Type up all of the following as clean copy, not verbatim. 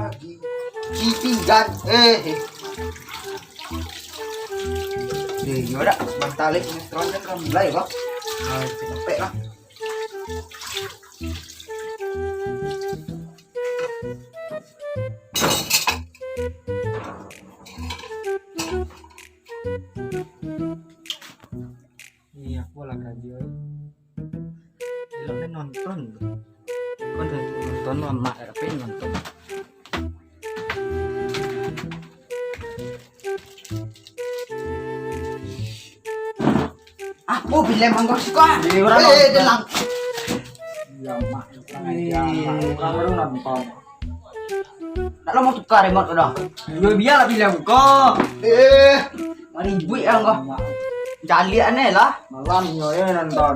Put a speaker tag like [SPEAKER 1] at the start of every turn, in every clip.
[SPEAKER 1] lagi. Cipigan. Yaudah, bantalik sinetron kan mulai bang. Capek lah.
[SPEAKER 2] Iya, aku lah gaji. Filmnya nonton. Kan nonton lama, tapi nonton.
[SPEAKER 1] Aku bilang mangkok suka. Delang.
[SPEAKER 2] Iya, mak. Orang baru nonton.
[SPEAKER 1] Nak lo mau tukar remote udah.
[SPEAKER 2] Gue biar lah bilang kok.
[SPEAKER 1] Mari buat engkau. Jali aneh lah.
[SPEAKER 2] Malam yo nonton.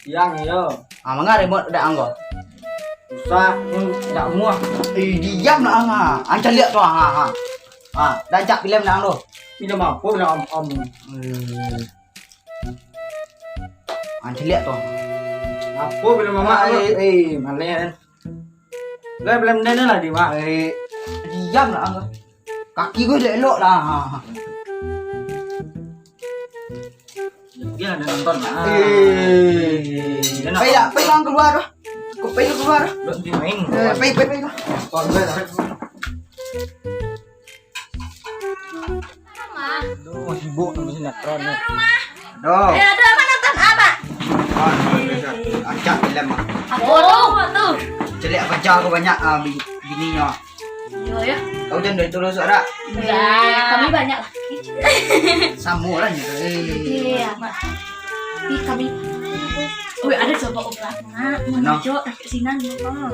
[SPEAKER 2] Siang yo.
[SPEAKER 1] Mangga remote udah engkau.
[SPEAKER 2] Susah, enggak muah.
[SPEAKER 1] Diam lah angah. Anca lihat tuh angah. Dan cak film nang lo.
[SPEAKER 2] Film apa bilang om.
[SPEAKER 1] Anca lihat tuh.
[SPEAKER 2] Apa bilang mama? Mana? Lah belum dana lah di mak.
[SPEAKER 1] Diam lah angah. Kaki gue udah elok lah.
[SPEAKER 2] Dia ada nonton.
[SPEAKER 1] Pay keluar dah. Kau pay keluar dah.
[SPEAKER 2] Belum di main.
[SPEAKER 1] Pay lah.
[SPEAKER 2] Nonton gue tarik. Aduh, sibuk nonton sinetron nih.
[SPEAKER 1] Aduh.
[SPEAKER 3] Ada apa nonton apa?
[SPEAKER 1] Anca film mah.
[SPEAKER 3] Apa tuh?
[SPEAKER 1] Celik kerja aku banyak bininya.
[SPEAKER 3] Ya.
[SPEAKER 1] Kau jangan dari terus ada.
[SPEAKER 3] Ya, kami banyak lah.
[SPEAKER 1] Samu lah nih.
[SPEAKER 3] Iya, Mak. Ih, kami. Wih, ada coba obrak, Mak. Menuju tak sinan loh.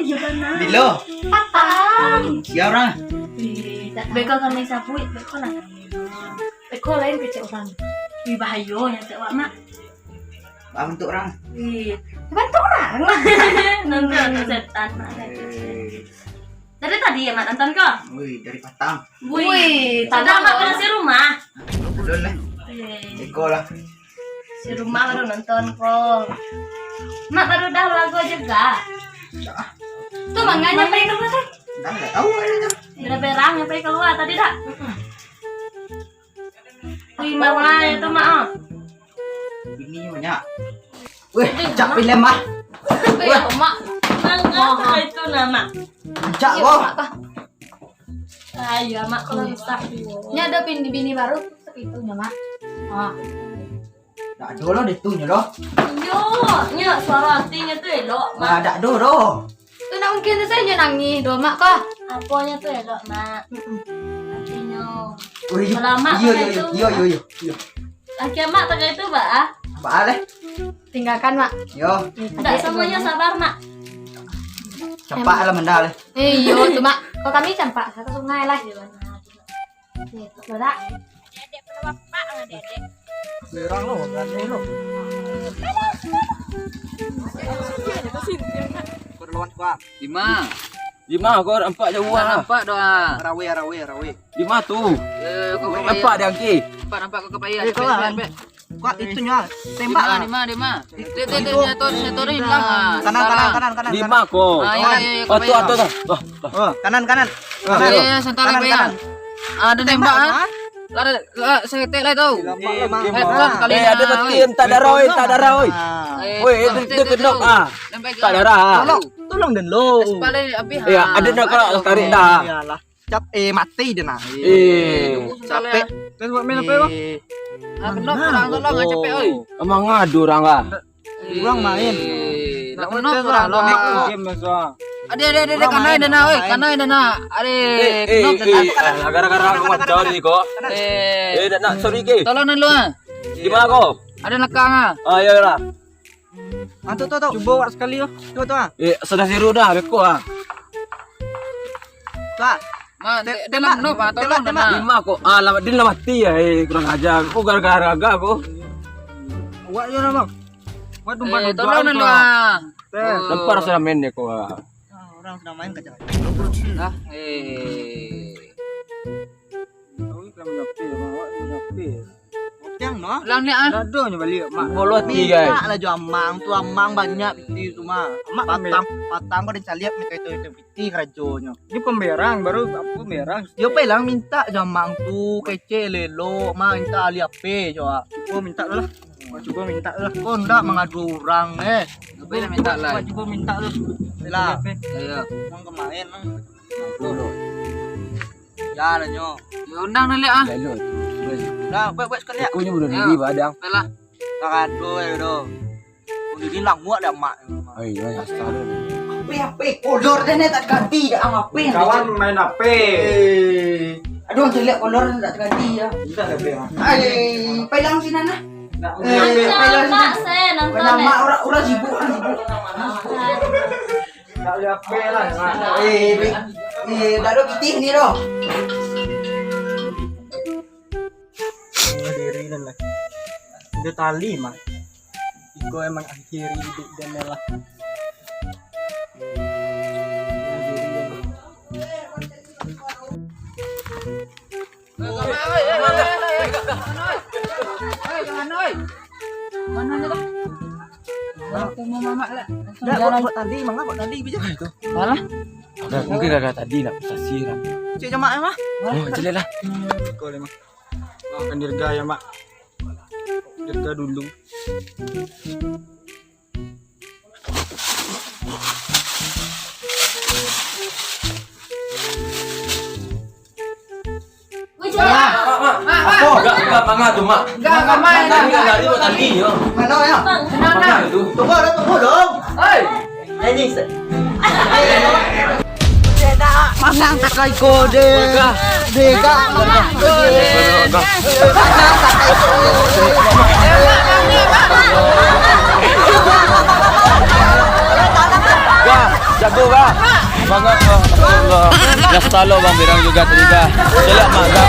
[SPEAKER 3] Iya kan, Mak.
[SPEAKER 1] Bilo.
[SPEAKER 3] Papa.
[SPEAKER 1] Ya orang.
[SPEAKER 3] Beko kami sapu, beko lah. Beko lain kecil orang. Wih, bahaya yang cewek, Mak.
[SPEAKER 1] Apa untuk orang?
[SPEAKER 3] Wih, bantu orang. Nonton setan, Mak. Dari tadi ya, Mak, nonton kok?
[SPEAKER 1] Wih, dari Patang.
[SPEAKER 3] Wih, sudah Mak pulang si rumah.
[SPEAKER 1] Belum lah. Eko lah.
[SPEAKER 3] Si rumah baru nonton kok. Mak baru dah lagu juga. Tuh Mak nggak nyampe keluar kan?
[SPEAKER 1] Dah nggak tahu ada.
[SPEAKER 3] Udah berang nyampe keluar tadi dah. Wih, Mama itu Mak.
[SPEAKER 1] Bininya banyak. Wih, cak film mah.
[SPEAKER 3] Wih, Mak. Enggak itu nama.
[SPEAKER 1] Cak kok.
[SPEAKER 3] Ayo Mak kalau bisa.
[SPEAKER 4] Ini ada bini baru itu Mak.
[SPEAKER 1] Tak ada lah dia tu loh.
[SPEAKER 3] Yo, nya suara hatinya tuh elok, Mak.
[SPEAKER 1] Tak ada doh.
[SPEAKER 4] Itu nak mungkin saya nangis doa Mak kah?
[SPEAKER 3] Apanya tuh elok, Mak. Hatinya.
[SPEAKER 1] Wih,
[SPEAKER 3] Lama
[SPEAKER 1] yo.
[SPEAKER 3] Laki Mak tak itu, Mbak.
[SPEAKER 1] Apa leh?
[SPEAKER 4] Tinggalkan Mak.
[SPEAKER 1] Yo,
[SPEAKER 3] Enggak semuanya sabar, Mak.
[SPEAKER 1] cepat lah mendal.
[SPEAKER 4] Iyo tuh Mak. Kalau kami campak ke sungai lah. Itu berak.
[SPEAKER 3] Dedek bapak enggak Dedek.
[SPEAKER 2] Berang lo, berani lo.
[SPEAKER 1] Perluan kuat.
[SPEAKER 5] Lima kau empat jauh lah.
[SPEAKER 6] Nampak doa.
[SPEAKER 1] Rawe.
[SPEAKER 5] Lima tu.
[SPEAKER 6] Kau
[SPEAKER 5] Empat dia angki.
[SPEAKER 6] nampak kau kepayah.
[SPEAKER 1] Kau lah. Kuat itunya. Tembak lah.
[SPEAKER 6] Lima. Setor hilang.
[SPEAKER 1] Kanan.
[SPEAKER 5] Lima kau. Oh tu tu.
[SPEAKER 1] Oh, kanan.
[SPEAKER 6] Ya, santai bayar. Ada nembak ah. Lah seketek lah tu.
[SPEAKER 5] Ada betim tak ada roy. Woi, itu kenok tak ada rah.
[SPEAKER 1] Tolong dan lo.
[SPEAKER 6] Paling api.
[SPEAKER 5] Ya, ada nak kalau tarik dah.
[SPEAKER 1] Iyalah. Cap mati dia nak.
[SPEAKER 6] Capek.
[SPEAKER 2] Terus buat main apa bang?
[SPEAKER 6] Kenok orang tolong enggak capek oi.
[SPEAKER 5] Emang ngadu orang ah.
[SPEAKER 1] Kurang main.
[SPEAKER 6] Nak kenok orang lo.
[SPEAKER 2] Game masa.
[SPEAKER 6] Ada kanai dana oi, kanai dana. Ada kenok dana.
[SPEAKER 5] Gara-gara aku macam ni kok. Nak sorry ke?
[SPEAKER 6] Tolong nan lu ah.
[SPEAKER 5] Di mana kau?
[SPEAKER 6] Ada lekang ah.
[SPEAKER 5] Ya lah.
[SPEAKER 1] Tuh.
[SPEAKER 2] Cuba buat sekali yo.
[SPEAKER 1] Tuh.
[SPEAKER 5] Sudah siru dah beko ah.
[SPEAKER 1] Tuh.
[SPEAKER 6] Ma, dalam no pa, tolong dana.
[SPEAKER 5] Lima kok. Lama din lah mati ya. Kurang ajar. Aku gara-gara aku.
[SPEAKER 2] Buat yo bang. Buat dumpat.
[SPEAKER 6] Tolong nan lu ah.
[SPEAKER 5] Lempar sudah main dia kok.
[SPEAKER 1] Orang sudah main kerja.
[SPEAKER 6] Ah,
[SPEAKER 2] Kau iklan menyapi, bang. Awak menyapi.
[SPEAKER 1] Yang no.
[SPEAKER 6] Lang ni ah.
[SPEAKER 2] Aduh nya balik mak.
[SPEAKER 5] Bolot ni guys.
[SPEAKER 1] Minta lah jo amang tu amang banyak piti tu mah. Patang kau dah lihat mereka itu piti kerajonyo.
[SPEAKER 2] Ini pemberang baru apa merang.
[SPEAKER 1] Yo pelang minta jo amang tu kece lelo mah minta ali ape jo.
[SPEAKER 2] Coba minta lah. Coba minta lah.
[SPEAKER 1] Kau ndak mengadu orang
[SPEAKER 6] Tapi nak minta lah.
[SPEAKER 2] Coba minta lah.
[SPEAKER 1] Lah.
[SPEAKER 6] Ya.
[SPEAKER 1] Nang kemarin nang. Ya lah nyo.
[SPEAKER 6] Ya undang ni ah.
[SPEAKER 5] Lalu.
[SPEAKER 1] Dah buat sekali ya.
[SPEAKER 5] Aku ni budak ni badang.
[SPEAKER 6] Lah.
[SPEAKER 1] Kado ya do. Udah di lang muat dah mak.
[SPEAKER 5] Ai, ai asal.
[SPEAKER 1] Ape kolor dah ni tak ganti dah ape.
[SPEAKER 2] Kawan main apa?
[SPEAKER 1] Aduh saya lihat kolor tak ganti ya.
[SPEAKER 2] Kita apa?
[SPEAKER 1] Ai, pelang sini nah.
[SPEAKER 3] Pelang mak saya nonton.
[SPEAKER 1] Nama orang sibuk kan sibuk.
[SPEAKER 2] Tak ada apa lah.
[SPEAKER 1] Dah ada piti ni doh.
[SPEAKER 2] Diri dan lah. Udah tali mah. Iko emang akhiri hidup dan lah.
[SPEAKER 6] Mana ni dah? Temu mama lah.
[SPEAKER 1] Dah buat tadi mangga buat tadi bija.
[SPEAKER 5] Itu.
[SPEAKER 6] Malah.
[SPEAKER 5] Dah mungkin kakak tadi nak sasi lah.
[SPEAKER 1] Cik jamaah mah.
[SPEAKER 5] Oh, jelek lah.
[SPEAKER 2] Iko lemah. Makan dirga ya mak. Dirga dulu.
[SPEAKER 3] Wih, jangan.
[SPEAKER 5] Enggak mangga tu mak.
[SPEAKER 6] Enggak main.
[SPEAKER 5] Tadi enggak lari buat tadi yo.
[SPEAKER 1] Mana ya?
[SPEAKER 5] Mangga itu.
[SPEAKER 1] Tunggu dong.
[SPEAKER 6] Oi.
[SPEAKER 1] Ini. Manang takai kode. Dega.
[SPEAKER 5] Gak, jago gak. Banget Allah. Ya stalo bang birang juga tadi dah. Jelek mak gak.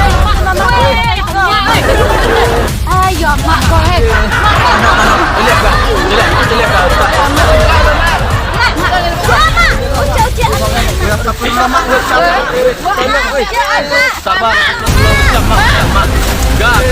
[SPEAKER 3] Ayo mak korek.
[SPEAKER 5] Jelek gak. Jelek gak. Sabar. Mak. Gak.